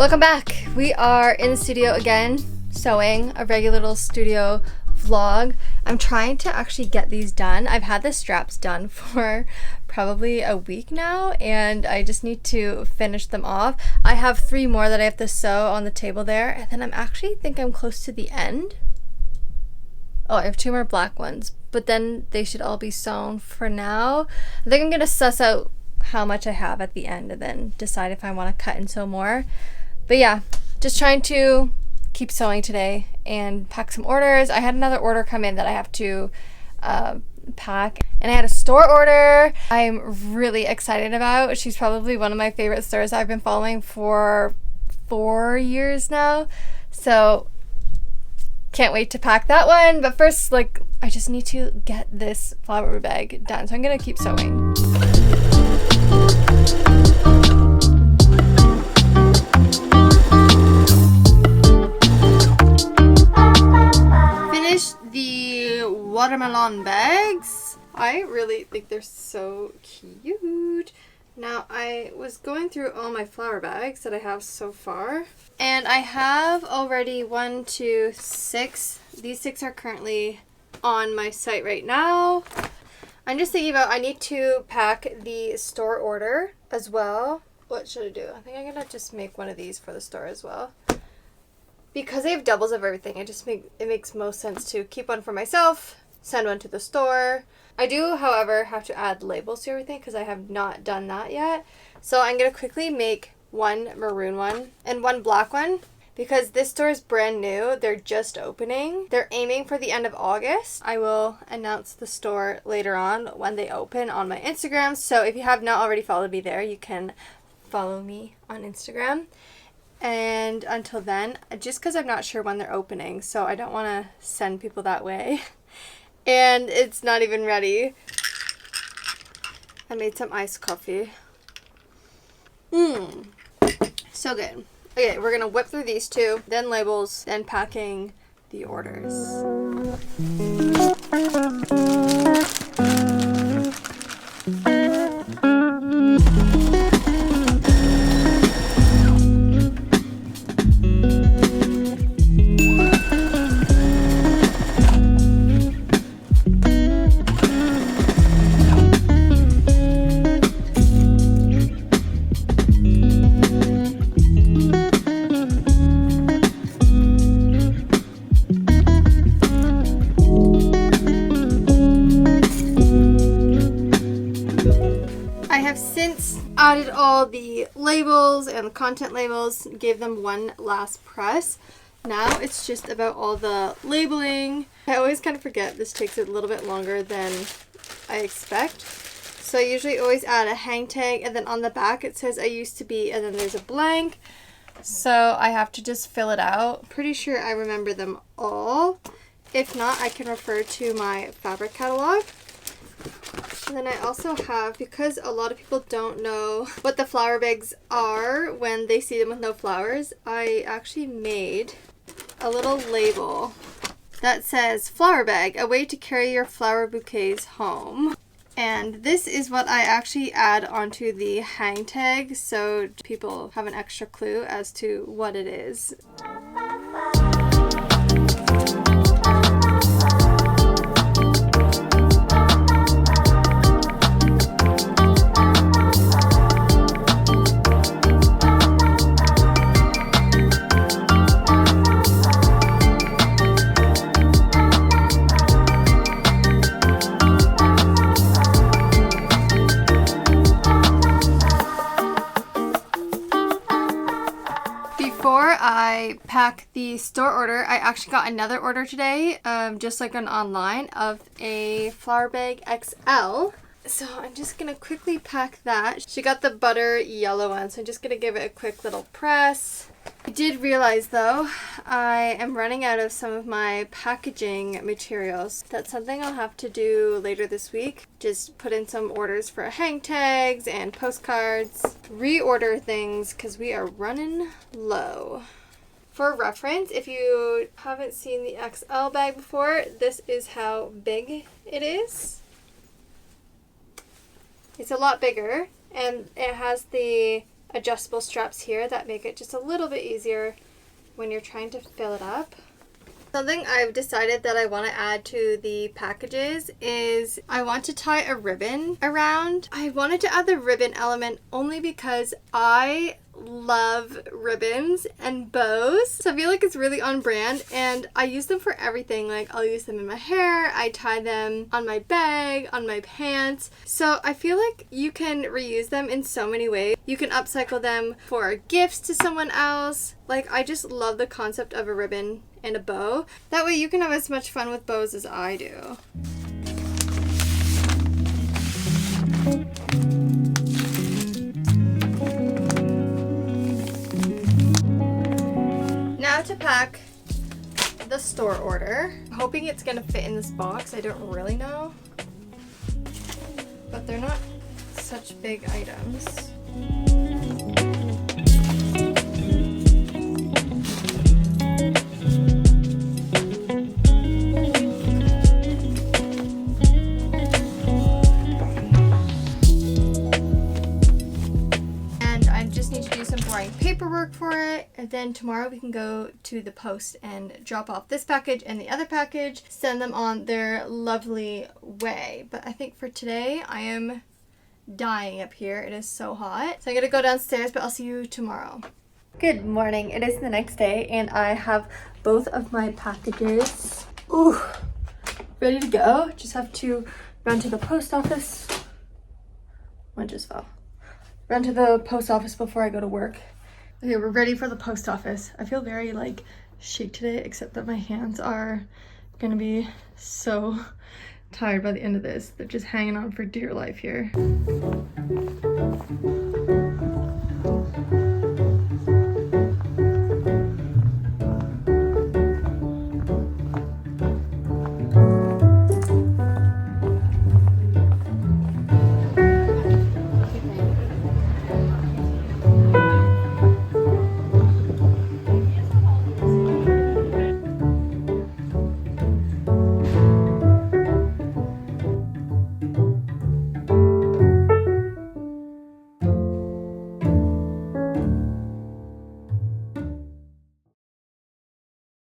Welcome back. We are in the studio again, sewing a regular little studio vlog. I'm trying to actually get these done. I've had the straps done for probably a week now, and I just need to finish them off. I have 3 more that I have to sew on the table there, and then I'm actually think I'm close to the end. Oh, I have 2 more black ones, but then they should all be sewn for now. I think I'm gonna suss out how much I have at the end and then decide if I want to cut and sew more. But yeah, just trying to keep sewing today and pack some orders. I had another order come in that I have to pack, and I had a store order I'm really excited about. She's probably one of my favorite stores I've been following for 4 years now, so can't wait to pack that one. But first, I just need to get this flower bag done, so I'm gonna keep sewing. The watermelon bags. I really think they're so cute. Now, I was going through all my flower bags that I have so far, and I have already 1, 2, 6. These 6 are currently on my site right now. I'm just thinking about I need to pack the store order as well. What should I do? I think I'm gonna just make one of these for the store as well. Because they have doubles of everything, it makes most sense to keep one for myself, send one to the store. I do, however, have to add labels to everything because I have not done that yet. So I'm going to quickly make 1 maroon one and 1 black one because this store is brand new. They're just opening. They're aiming for the end of August. I will announce the store later on when they open on my Instagram. So if you have not already followed me there, you can follow me on Instagram. And until then, just because I'm not sure when they're opening, so I don't want to send people that way. And it's not even ready. I made some iced coffee. So good. Okay, we're going to whip through these 2, then labels, then packing the orders. Added all the labels and the content labels, gave them one last press. Now it's just about all the labeling. I always kind of forget this takes a little bit longer than I expect. So I usually always add a hang tag, and then on the back it says I used to be, and then there's a blank. So I have to just fill it out. Pretty sure I remember them all. If not, I can refer to my fabric catalog. And then I also have, because a lot of people don't know what the flower bags are when they see them with no flowers, I actually made a little label that says flower bag, a way to carry your flower bouquets home. And this is what I actually add onto the hang tag so people have an extra clue as to what it is. Before I pack the store order, I actually got another order today, just like an online, of a flower bag XL. So I'm just going to quickly pack that. She got the butter yellow one, so I'm just going to give it a quick little press. I did realize though, I am running out of some of my packaging materials. That's something I'll have to do later this week. Just put in some orders for hang tags and postcards. Reorder things because we are running low. For reference, if you haven't seen the XL bag before, this is how big it is. It's a lot bigger, and it has the adjustable straps here that make it just a little bit easier when you're trying to fill it up. Something I've decided that I want to add to the packages is I want to tie a ribbon around. I wanted to add the ribbon element only because I love ribbons and bows. So I feel like it's really on brand, and I use them for everything. Like I'll use them in my hair, I tie them on my bag, on my pants. So I feel like you can reuse them in so many ways. You can upcycle them for gifts to someone else. Like I just love the concept of a ribbon and a bow. That way you can have as much fun with bows as I do. Now to pack the store order. I'm hoping it's gonna fit in this box. I don't really know, but they're not such big items. Paperwork for it, and then tomorrow we can go to the post and drop off this package and the other package, send them on their lovely way. But I think for today I am dying up here. It is so hot, so I'm gonna go downstairs, but I'll see you tomorrow. Good morning. It is the next day and I have both of my packages ready to go. Just have to run to the post office. One just fell. Run to the post office before I go to work. Okay, we're ready for the post office. I feel very like shake today, except that my hands are gonna be so tired by the end of this. They're just hanging on for dear life here.